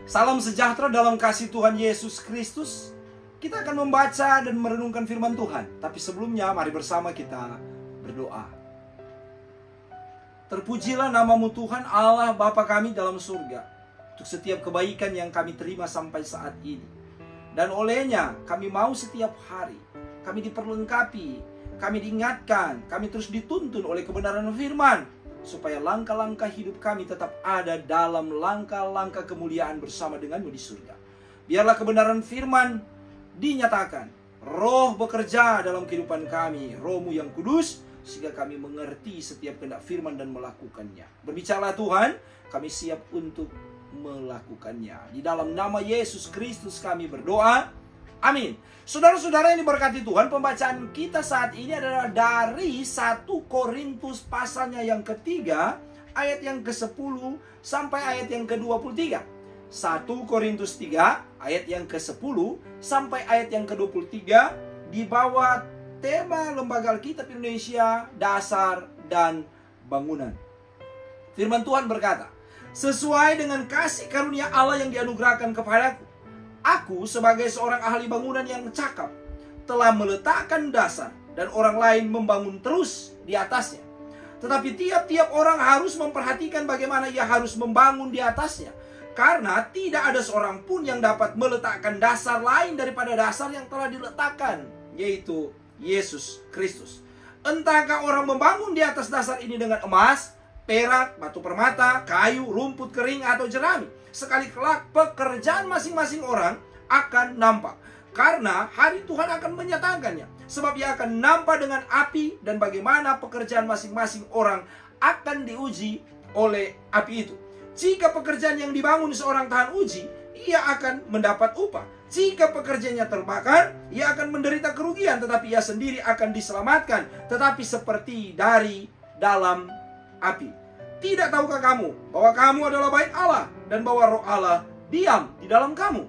Salam sejahtera dalam kasih Tuhan Yesus Kristus. Kita akan membaca dan merenungkan firman Tuhan. Tapi sebelumnya mari bersama kita berdoa. Terpujilah namamu Tuhan Allah Bapa kami dalam surga, untuk setiap kebaikan yang kami terima sampai saat ini. Dan olehnya kami mau setiap hari kami diperlengkapi, kami diingatkan, kami terus dituntun oleh kebenaran firman, supaya langkah-langkah hidup kami tetap ada dalam langkah-langkah kemuliaan bersama denganmu di surga. Biarlah kebenaran firman dinyatakan, Roh bekerja dalam kehidupan kami, Roh-Mu yang kudus, sehingga kami mengerti setiap kehendak firman dan melakukannya. Berbicara Tuhan, kami siap untuk melakukannya. Di dalam nama Yesus Kristus kami berdoa, amin. Saudara-saudara yang diberkati Tuhan, pembacaan kita saat ini adalah dari 1 Korintus pasalnya yang ketiga, ayat yang ke-10 sampai ayat yang ke-23. 1 Korintus 3, ayat yang ke-10 sampai ayat yang ke-23, di bawah tema Lembaga Alkitab Indonesia, Dasar dan Bangunan. Firman Tuhan berkata, sesuai dengan kasih karunia Allah yang dianugerahkan kepadaku, aku sebagai seorang ahli bangunan yang cakap telah meletakkan dasar dan orang lain membangun terus di atasnya. Tetapi tiap-tiap orang harus memperhatikan bagaimana ia harus membangun di atasnya. Karena tidak ada seorang pun yang dapat meletakkan dasar lain daripada dasar yang telah diletakkan, yaitu Yesus Kristus. Entahkah orang membangun di atas dasar ini dengan emas, perak, batu permata, kayu, rumput kering, atau jerami. Sekali kelak pekerjaan masing-masing orang akan nampak, karena hari Tuhan akan menyatakannya. Sebab ia akan nampak dengan api, dan bagaimana pekerjaan masing-masing orang akan diuji oleh api itu. Jika pekerjaan yang dibangun seorang tahan uji, ia akan mendapat upah. Jika pekerjaannya terbakar, ia akan menderita kerugian, tetapi ia sendiri akan diselamatkan, tetapi seperti dari dalam api. Tidak tahukah kamu bahwa kamu adalah bait Allah, dan bahwa Roh Allah diam di dalam kamu?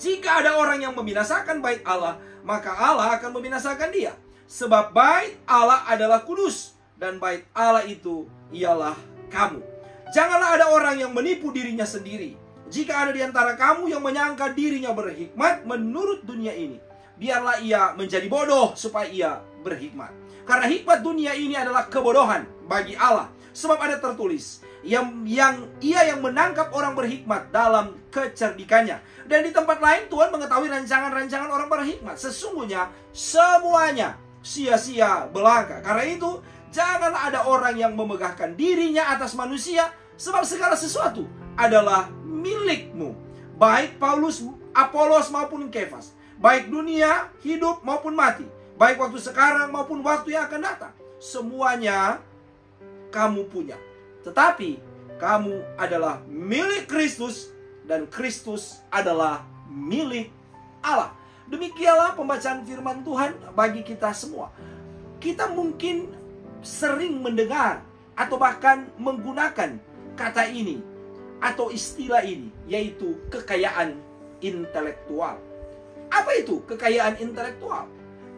Jika ada orang yang membinasakan bait Allah, maka Allah akan membinasakan dia. Sebab bait Allah adalah kudus, dan bait Allah itu ialah kamu. Janganlah ada orang yang menipu dirinya sendiri. Jika ada di antara kamu yang menyangka dirinya berhikmat menurut dunia ini, biarlah ia menjadi bodoh supaya ia berhikmat. Karena hikmat dunia ini adalah kebodohan bagi Allah. Sebab ada tertulis, ia yang menangkap orang berhikmat dalam kecerdikannya. Dan di tempat lain Tuhan mengetahui rancangan-rancangan orang berhikmat. Sesungguhnya semuanya sia-sia belaka. Karena itu janganlah ada orang yang memegahkan dirinya atas manusia, sebab segala sesuatu adalah milikmu. Baik Paulus, Apolos maupun Kefas, baik dunia, hidup maupun mati, baik waktu sekarang maupun waktu yang akan datang, semuanya kamu punya. Tetapi kamu adalah milik Kristus, dan Kristus adalah milik Allah. Demikianlah pembacaan firman Tuhan bagi kita semua. Kita mungkin sering mendengar atau bahkan menggunakan kata ini atau istilah ini, yaitu kekayaan intelektual. Apa itu kekayaan intelektual?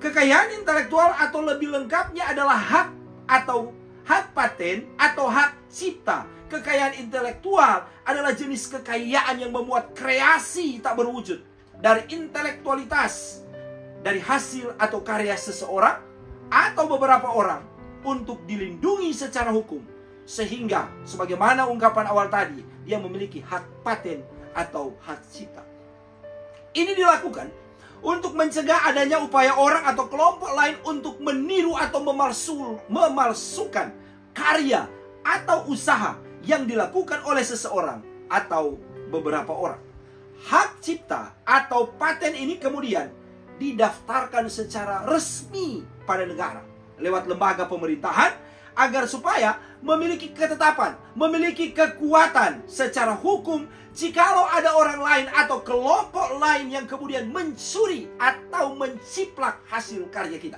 Kekayaan intelektual atau lebih lengkapnya adalah hak atau hak paten atau hak cipta. Kekayaan intelektual adalah jenis kekayaan yang memuat kreasi tak berwujud dari intelektualitas, dari hasil atau karya seseorang atau beberapa orang untuk dilindungi secara hukum, sehingga sebagaimana ungkapan awal tadi, dia memiliki hak paten atau hak cipta. Ini dilakukan untuk mencegah adanya upaya orang atau kelompok lain untuk meniru atau memalsukan karya atau usaha yang dilakukan oleh seseorang atau beberapa orang. Hak cipta atau paten ini kemudian didaftarkan secara resmi pada negara lewat lembaga pemerintahan, agar supaya memiliki ketetapan, memiliki kekuatan secara hukum jikalau ada orang lain atau kelompok lain yang kemudian mencuri atau menciplak hasil karya kita.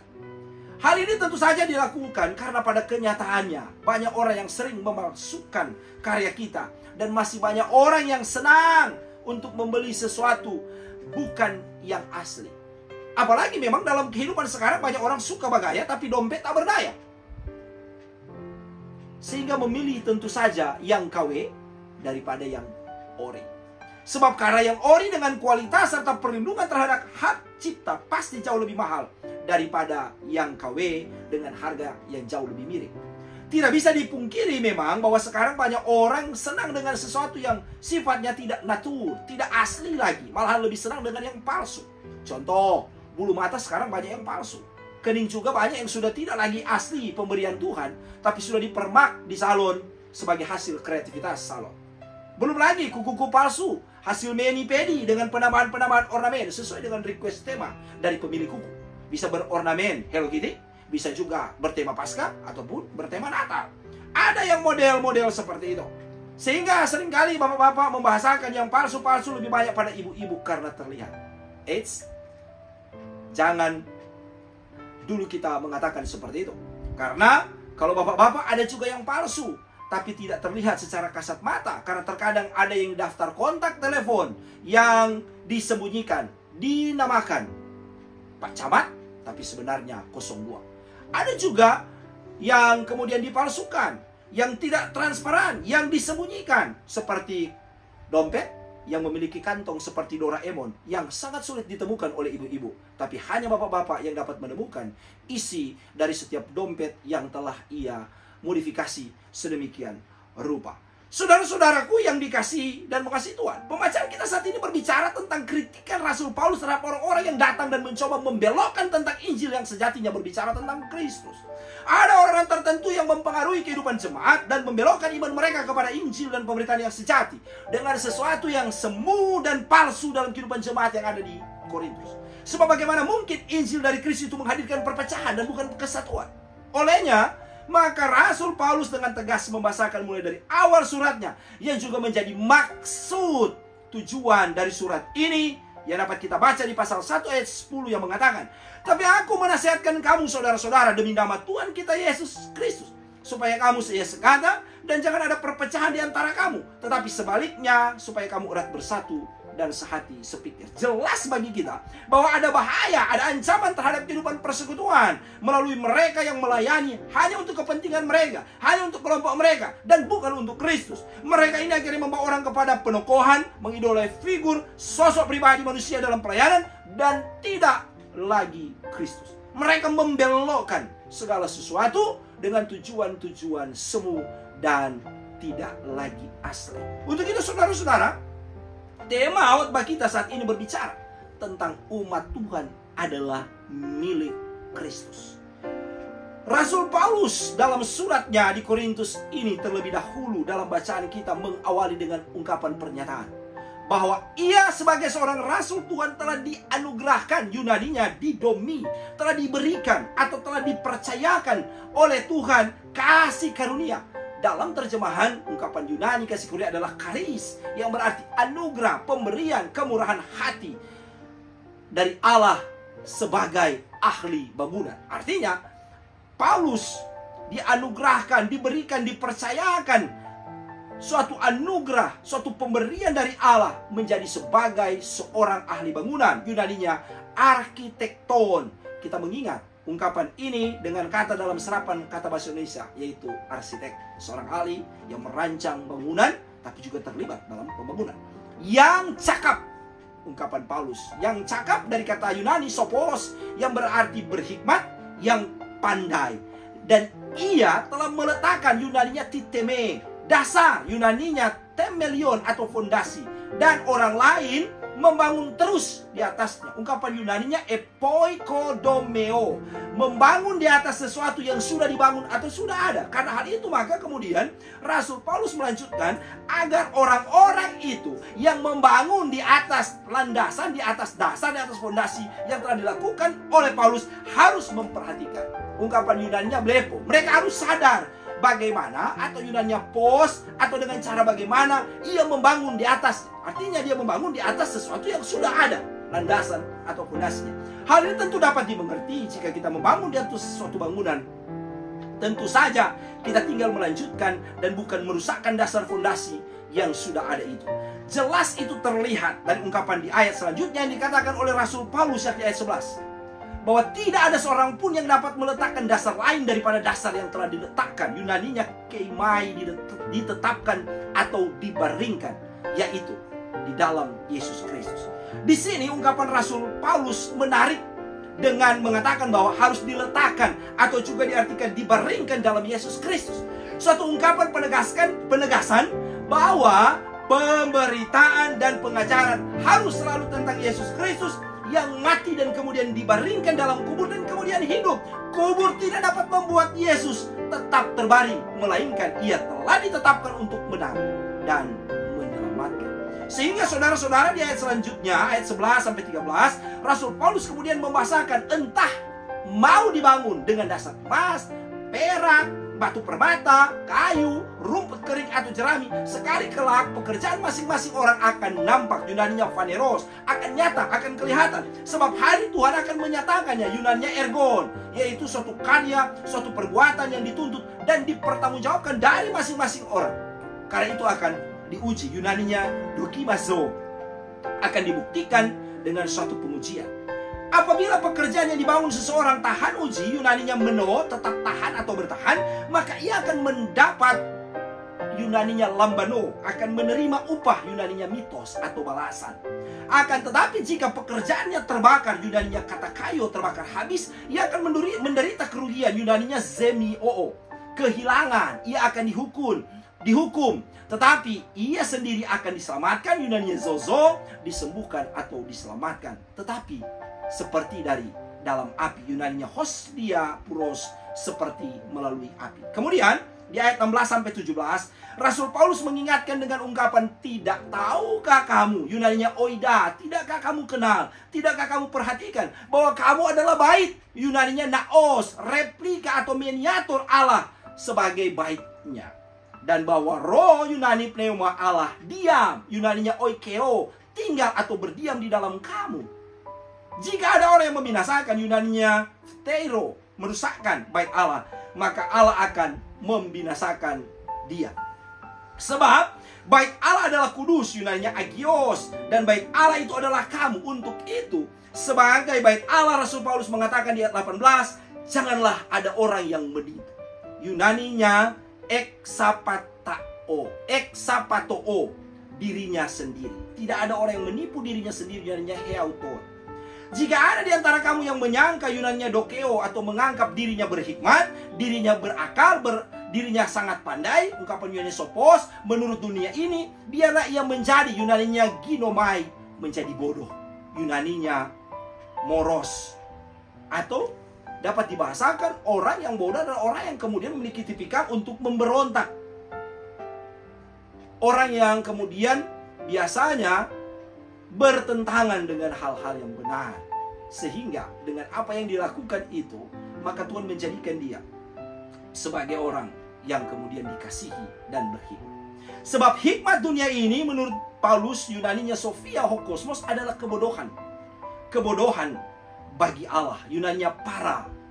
Hal ini tentu saja dilakukan karena pada kenyataannya banyak orang yang sering memalsukan karya kita, dan masih banyak orang yang senang untuk membeli sesuatu bukan yang asli. Apalagi memang dalam kehidupan sekarang banyak orang suka bergaya tapi dompet tak berdaya, sehingga memilih tentu saja yang KW daripada yang ori. Sebab karya yang ori dengan kualitas serta perlindungan terhadap hak cipta pasti jauh lebih mahal daripada yang KW dengan harga yang jauh lebih mirip. Tidak bisa dipungkiri memang bahwa sekarang banyak orang senang dengan sesuatu yang sifatnya tidak natur, tidak asli lagi. Malahan lebih senang dengan yang palsu. Contoh, bulu mata sekarang banyak yang palsu. Kening juga banyak yang sudah tidak lagi asli pemberian Tuhan, tapi sudah dipermak di salon sebagai hasil kreativitas salon. Belum lagi kuku-kuku palsu, hasil mani-pedi dengan penambahan-penambahan ornamen sesuai dengan request tema dari pemilik kuku. Bisa berornamen Hello Kitty, bisa juga bertema Paskah ataupun bertema Natal. Ada yang model-model seperti itu. Sehingga seringkali bapak-bapak membahasakan yang palsu-palsu lebih banyak pada ibu-ibu karena terlihat. Eits, jangan dulu kita mengatakan seperti itu. Karena kalau bapak-bapak ada juga yang palsu, tapi tidak terlihat secara kasat mata. Karena terkadang ada yang daftar kontak telepon yang disembunyikan, dinamakan Pak Camat, tapi sebenarnya 02. Ada juga yang kemudian dipalsukan, yang tidak transparan, yang disembunyikan. Seperti dompet yang memiliki kantong seperti Doraemon, yang sangat sulit ditemukan oleh ibu-ibu. Tapi hanya bapak-bapak yang dapat menemukan isi dari setiap dompet yang telah ia modifikasi sedemikian rupa. Saudara-saudaraku yang dikasihi dan mengasihi Tuhan, pembacaan kita saat ini berbicara tentang kritikan Rasul Paulus terhadap orang-orang yang datang dan mencoba membelokkan tentang Injil yang sejatinya berbicara tentang Kristus. Ada orang tertentu yang mempengaruhi kehidupan jemaat dan membelokkan iman mereka kepada Injil dan pemberitaan yang sejati dengan sesuatu yang semu dan palsu dalam kehidupan jemaat yang ada di Korintus. Sebab bagaimana mungkin Injil dari Kristus itu menghadirkan perpecahan dan bukan kesatuan? Olehnya, maka Rasul Paulus dengan tegas membahasakan mulai dari awal suratnya, yang juga menjadi maksud tujuan dari surat ini, yang dapat kita baca di pasal 1 ayat 10 yang mengatakan, "Tapi aku menasihatkan kamu saudara-saudara demi nama Tuhan kita Yesus Kristus, supaya kamu seia sekata dan jangan ada perpecahan di antara kamu, tetapi sebaliknya supaya kamu erat bersatu dan sehati sepikir." Jelas bagi kita bahwa ada bahaya, ada ancaman terhadap kehidupan persekutuan melalui mereka yang melayani hanya untuk kepentingan mereka, hanya untuk kelompok mereka, dan bukan untuk Kristus. Mereka ini akhirnya membawa orang kepada penokohan, mengidolai figur, sosok pribadi manusia dalam pelayanan, dan tidak lagi Kristus. Mereka membelokkan segala sesuatu dengan tujuan-tujuan semu dan tidak lagi asli. Untuk itu saudara-saudara, tema khotbah kita saat ini berbicara tentang umat Tuhan adalah milik Kristus. Rasul Paulus dalam suratnya di Korintus ini terlebih dahulu dalam bacaan kita mengawali dengan ungkapan pernyataan bahwa ia sebagai seorang rasul Tuhan telah dianugerahkan, Yunaninya didomi, telah diberikan atau telah dipercayakan oleh Tuhan kasih karunia. Dalam terjemahan ungkapan Yunani kasih karunia adalah charis, yang berarti anugerah, pemberian, kemurahan hati dari Allah sebagai ahli bangunan. Artinya Paulus dianugerahkan, diberikan, dipercayakan suatu anugerah, suatu pemberian dari Allah menjadi sebagai seorang ahli bangunan. Yunaninya arkitekton. Kita mengingat ungkapan ini dengan kata dalam serapan kata bahasa Indonesia, yaitu arsitek, seorang ahli yang merancang bangunan tapi juga terlibat dalam pembangunan. Yang cakap, ungkapan Paulus, yang cakap dari kata Yunani sopos, yang berarti berhikmat, yang pandai. Dan ia telah meletakkan, Yunaninya titeme, dasar, Yunaninya temelion atau fondasi, dan orang lain membangun terus di atasnya. Ungkapan Yunaninya epoikodomeo, membangun di atas sesuatu yang sudah dibangun atau sudah ada. Karena hal itu maka kemudian Rasul Paulus melanjutkan agar orang-orang itu yang membangun di atas landasan, di atas dasar, di atas fondasi yang telah dilakukan oleh Paulus harus memperhatikan. Ungkapan Yunaninya blepo, mereka harus sadar bagaimana, atau Yunaninya pos, atau dengan cara bagaimana ia membangun di atas. Artinya dia membangun di atas sesuatu yang sudah ada, landasan atau fondasinya. Hal ini tentu dapat dimengerti jika kita membangun di atas suatu bangunan. Tentu saja kita tinggal melanjutkan dan bukan merusakkan dasar fondasi yang sudah ada itu. Jelas itu terlihat dari ungkapan di ayat selanjutnya yang dikatakan oleh Rasul Paulus di ayat 11. Bahwa tidak ada seorang pun yang dapat meletakkan dasar lain daripada dasar yang telah diletakkan. Yunaninya keimai, ditetapkan atau dibaringkan, yaitu di dalam Yesus Kristus. Di sini ungkapan Rasul Paulus menarik dengan mengatakan bahwa harus diletakkan atau juga diartikan dibaringkan dalam Yesus Kristus. Suatu ungkapan penegasan bahwa pemberitaan dan pengajaran harus selalu tentang Yesus Kristus yang mati dan kemudian dibaringkan dalam kubur dan kemudian hidup. Kubur tidak dapat membuat Yesus tetap terbaring, melainkan ia telah ditetapkan untuk menang dan menyelamatkan. Sehingga saudara-saudara di ayat selanjutnya, ayat 11 sampai 13, Rasul Paulus kemudian membahasakan entah mau dibangun dengan dasar emas, perak, batu permata, kayu, rumput kering atau jerami, sekali kelak pekerjaan masing-masing orang akan nampak. Yunaninya phaneros, akan nyata, akan kelihatan. Sebab hari Tuhan akan menyatakannya. Yunaninya ergon, yaitu suatu karya, suatu perbuatan yang dituntut dan dipertanggungjawabkan dari masing-masing orang. Karena itu akan diuji. Yunaninya dokimazo, akan dibuktikan dengan suatu pengujian. Apabila pekerjaan yang dibangun seseorang tahan uji, Yunaninya meno, tetap tahan atau bertahan, maka ia akan mendapat, Yunaninya lambano, akan menerima upah, Yunaninya mitos atau balasan. Akan tetapi jika pekerjaannya terbakar, Yunaninya kata kayo, terbakar habis, ia akan menderita kerugian, Yunaninya zemio, kehilangan, ia akan dihukum, tetapi ia sendiri akan diselamatkan, Yunaninya zozo, disembuhkan atau diselamatkan, tetapi seperti dari dalam api, Yunaninya hostia puros, seperti melalui api. Kemudian di ayat 16 sampai 17, Rasul Paulus mengingatkan dengan ungkapan tidak tahukah kamu, Yunaninya oida, tidakkah kamu kenal, tidakkah kamu perhatikan bahwa kamu adalah bait, Yunaninya naos, replika atau miniatur Allah sebagai baitnya, dan bahwa roh, Yunani pneuma Allah, diam, Yunaninya oikeo, tinggal atau berdiam di dalam kamu. Jika ada orang yang membinasakan, Yunaninya pteiro, merusakkan bait Allah, maka Allah akan membinasakan dia. Sebab bait Allah adalah kudus, Yunaninya agios, dan bait Allah itu adalah kamu. Untuk itu, sebagai bait Allah, Rasul Paulus mengatakan di ayat 18, janganlah ada orang yang menipu. Yunaninya eksapatoo, dirinya sendiri. Tidak ada orang yang menipu dirinya sendiri, Yunaninya heauton. Jika ada di antara kamu yang menyangka, Yunaninya dokeo, atau menganggap dirinya berhikmat, dirinya berakal, dirinya sangat pandai, ungkapan Yunani sopos, menurut dunia ini, biarlah ia menjadi, Yunaninya ginomai, menjadi bodoh, Yunaninya moros. Atau dapat dibahasakan orang yang bodoh adalah orang yang kemudian memiliki tipikal untuk memberontak. Orang yang kemudian biasanya bertentangan dengan hal-hal yang benar. Sehingga dengan apa yang dilakukan itu, maka Tuhan menjadikan dia sebagai orang yang kemudian dikasihi dan berhikmat. Sebab hikmat dunia ini menurut Paulus, Yunaninya Sophia Hokosmos, adalah kebodohan. Kebodohan bagi Allah, Yunaninya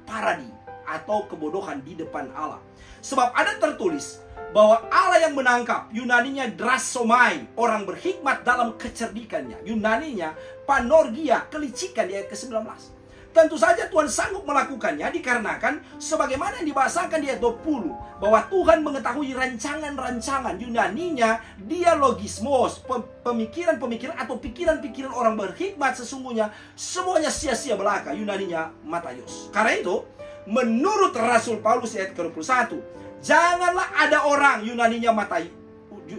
paradi, atau kebodohan di depan Allah. Sebab ada tertulis bahwa Allah yang menangkap, Yunaninya drasomai, orang berhikmat dalam kecerdikannya, Yunaninya panorgia, kelicikan, di ayat ke-19. Tentu saja Tuhan sanggup melakukannya dikarenakan sebagaimana yang dibahasakan di ayat 20, bahwa Tuhan mengetahui rancangan-rancangan, Yunaninya dialogismos, pemikiran-pemikiran atau pikiran-pikiran orang berhikmat sesungguhnya semuanya sia-sia belaka, Yunaninya matayos. Karena itu menurut Rasul Paulus ayat ke-21, janganlah ada orang, Yunaninya matai,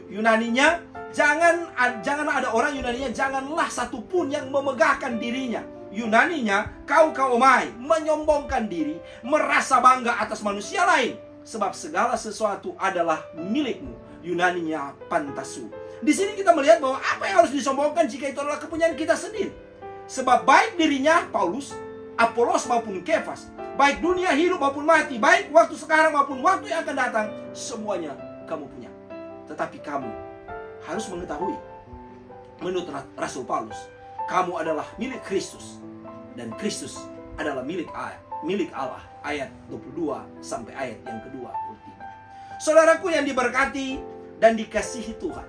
Yunaninya janganlah ada orang, Yunaninya janganlah satupun yang memegahkan dirinya, Yunaninya kaukaomai, menyombongkan diri, merasa bangga atas manusia lain, sebab segala sesuatu adalah milikmu, Yunaninya pantasu. Di sini kita melihat bahwa apa yang harus disombongkan jika itu adalah kepunyaan kita sendiri. Sebab baik dirinya Paulus, Apolos maupun Kefas, baik dunia hidup maupun mati, baik waktu sekarang maupun waktu yang akan datang, semuanya kamu punya. Tetapi kamu harus mengetahui, menurut Rasul Paulus, kamu adalah milik Kristus, dan Kristus adalah milik Allah. Ayat 22 sampai ayat yang ke-23. Saudaraku yang diberkati dan dikasihi Tuhan,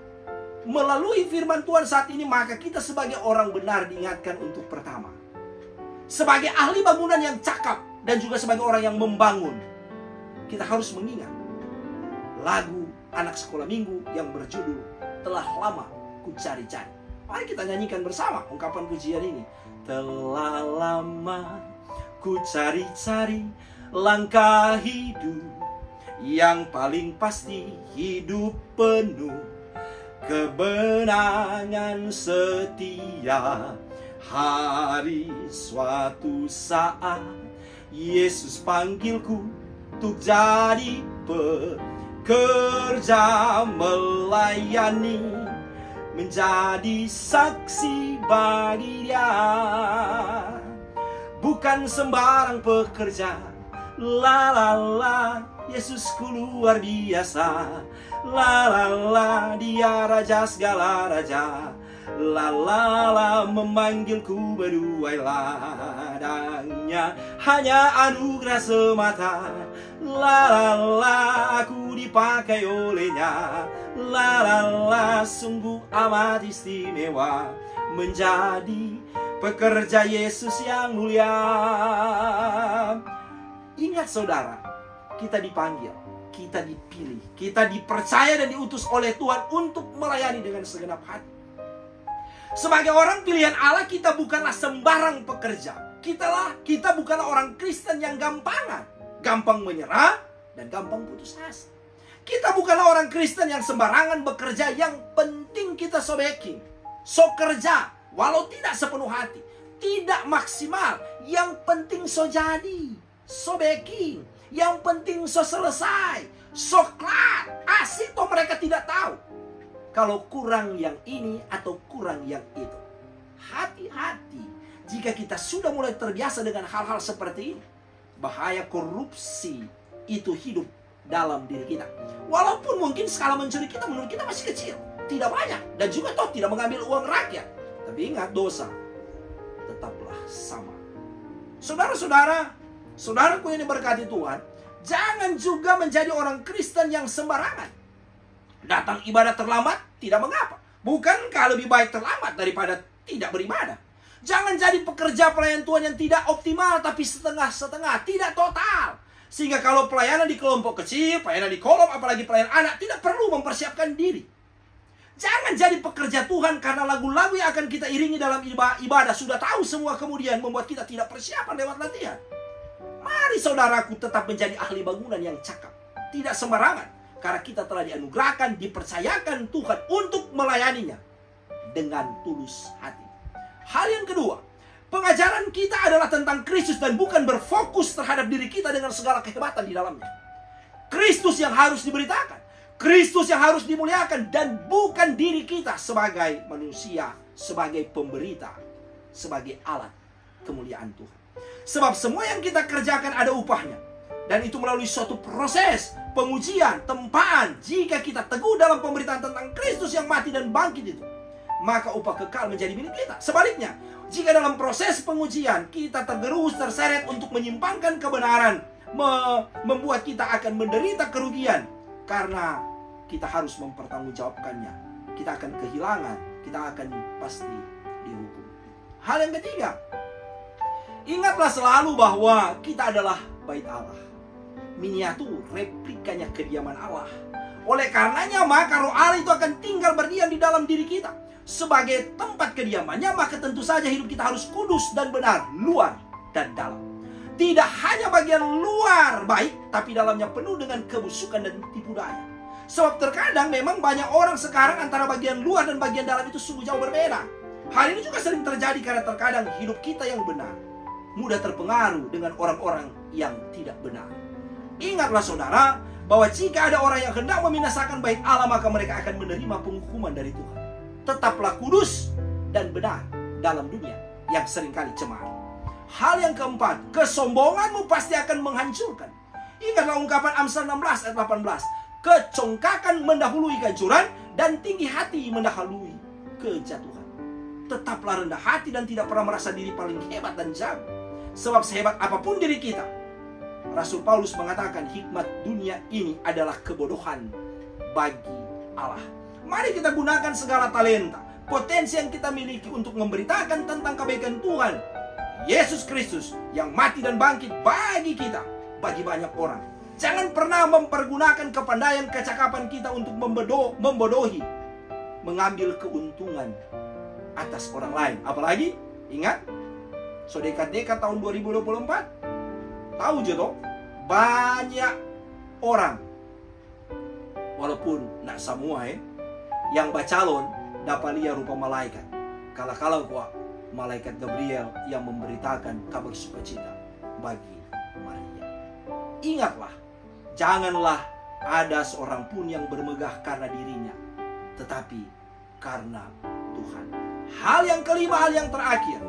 melalui firman Tuhan saat ini, maka kita sebagai orang benar diingatkan untuk pertama, sebagai ahli bangunan yang cakap dan juga sebagai orang yang membangun, kita harus mengingat lagu anak sekolah minggu yang berjudul telah lama ku cari-cari. Mari kita nyanyikan bersama ungkapan pujian ini. Telah lama ku cari-cari langkah hidup yang paling pasti, hidup penuh kebenangan setia. Hari suatu saat Yesus panggilku untuk jadi pekerja melayani, menjadi saksi bagi Dia. Bukan sembarang pekerja, la la la, Yesusku luar biasa, la la la, Dia raja segala raja, la la la, memanggilku menuai ladangnya, hanya anugerah semata, la la la, aku dipakai olehnya, la la la, sungguh amat istimewa menjadi pekerja Yesus yang mulia. Ingat saudara, kita dipanggil, kita dipilih, kita dipercaya dan diutus oleh Tuhan untuk melayani dengan segenap hati. Sebagai orang pilihan Allah, kita bukanlah sembarang pekerja. Kita bukanlah orang Kristen yang gampangan, gampang menyerah dan gampang putus asa. Kita bukanlah orang Kristen yang sembarangan bekerja. Yang penting kita so backing, so kerja, walau tidak sepenuh hati, tidak maksimal. Yang penting so jadi, so backing. Yang penting so selesai, so kelar. Asik toh mereka tidak tahu kalau kurang yang ini atau kurang yang itu. Hati-hati jika kita sudah mulai terbiasa dengan hal-hal seperti ini. Bahaya korupsi itu hidup dalam diri kita. Walaupun mungkin skala mencuri kita menurut kita masih kecil, tidak banyak, dan juga toh tidak mengambil uang rakyat. Tapi ingat, dosa tetaplah sama. Saudara-saudara, saudaraku yang diberkati Tuhan, jangan juga menjadi orang Kristen yang sembarangan. Datang ibadah terlambat tidak mengapa. Bukankah lebih baik terlambat daripada tidak beribadah? Jangan jadi pekerja pelayan Tuhan yang tidak optimal, tapi setengah-setengah, tidak total. Sehingga kalau pelayanan di kelompok kecil, pelayanan di kolom, apalagi pelayanan anak, tidak perlu mempersiapkan diri. Jangan jadi pekerja Tuhan karena lagu-lagu yang akan kita iringi dalam ibadah sudah tahu semua, kemudian membuat kita tidak persiapan lewat latihan. Mari saudaraku tetap menjadi ahli bangunan yang cakap, tidak sembarangan. Karena kita telah dianugerahkan, dipercayakan Tuhan untuk melayaninya dengan tulus hati. Hal yang kedua, pengajaran kita adalah tentang Kristus dan bukan berfokus terhadap diri kita dengan segala kehebatan di dalamnya. Kristus yang harus diberitakan, Kristus yang harus dimuliakan, dan bukan diri kita sebagai manusia, sebagai pemberita, sebagai alat kemuliaan Tuhan. Sebab semua yang kita kerjakan ada upahnya. Dan itu melalui suatu proses pengujian, tempaan. Jika kita teguh dalam pemberitaan tentang Kristus yang mati dan bangkit itu, maka upah kekal menjadi milik kita. Sebaliknya, jika dalam proses pengujian kita tergerus, terseret untuk menyimpangkan kebenaran, membuat kita akan menderita kerugian, karena kita harus mempertanggungjawabkannya. Kita akan kehilangan, kita akan pasti dihukum. Hal yang ketiga, ingatlah selalu bahwa kita adalah bait Allah, miniatur, replikanya kediaman Allah. Oleh karenanya maka roh Allah itu akan tinggal berdiam di dalam diri kita. Sebagai tempat kediamannya, maka tentu saja hidup kita harus kudus dan benar, luar dan dalam. Tidak hanya bagian luar baik, tapi dalamnya penuh dengan kebusukan dan tipu daya. Sebab terkadang memang banyak orang sekarang antara bagian luar dan bagian dalam itu sungguh jauh berbeda. Hal ini juga sering terjadi karena terkadang hidup kita yang benar mudah terpengaruh dengan orang-orang yang tidak benar. Ingatlah saudara, bahwa jika ada orang yang hendak membinasakan bait Allah, maka mereka akan menerima penghukuman dari Tuhan. Tetaplah kudus dan benar dalam dunia yang seringkali cemar. Hal yang keempat, kesombonganmu pasti akan menghancurkan. Ingatlah ungkapan Amsal 16 ayat 18. Kecongkakan mendahului kehancuran dan tinggi hati mendahului kejatuhan. Tetaplah rendah hati dan tidak pernah merasa diri paling hebat dan jago. Sebab sehebat apapun diri kita, Rasul Paulus mengatakan hikmat dunia ini adalah kebodohan bagi Allah. Mari kita gunakan segala talenta, potensi yang kita miliki untuk memberitakan tentang kebaikan Tuhan Yesus Kristus yang mati dan bangkit bagi kita, bagi banyak orang. Jangan pernah mempergunakan kepandaian, kecakapan kita untuk membodohi, mengambil keuntungan atas orang lain. Apalagi, ingat, so dekat-dekat tahun 2024, tahu je toh, banyak orang, walaupun nak semua yang bacalon dapat lihat rupa malaikat. Kalau kuat malaikat Gabriel yang memberitakan kabar sukacita bagi Maria. Ingatlah, janganlah ada seorang pun yang bermegah karena dirinya, tetapi karena Tuhan. Hal yang kelima, hal yang terakhir,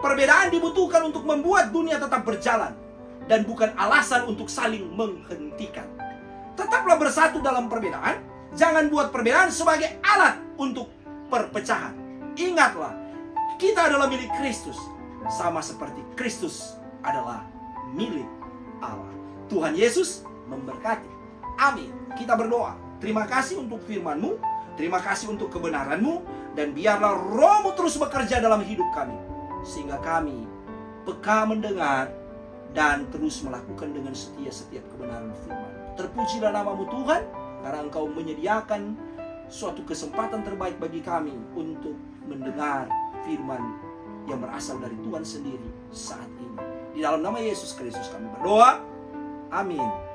perbedaan dibutuhkan untuk membuat dunia tetap berjalan dan bukan alasan untuk saling menghentikan. Tetaplah bersatu dalam perbedaan, jangan buat perbedaan sebagai alat untuk perpecahan. Ingatlah, kita adalah milik Kristus, sama seperti Kristus adalah milik Allah. Tuhan Yesus memberkati. Amin. Kita berdoa. Terima kasih untuk firman-Mu, terima kasih untuk kebenaran-Mu, dan biarlah Roh-Mu terus bekerja dalam hidup kami, sehingga kami peka mendengar dan terus melakukan dengan setia setiap kebenaran firman. Terpujilah nama-Mu Tuhan, karena Engkau menyediakan suatu kesempatan terbaik bagi kami untuk mendengar firman yang berasal dari Tuhan sendiri saat ini. Di dalam nama Yesus Kristus kami berdoa. Amin.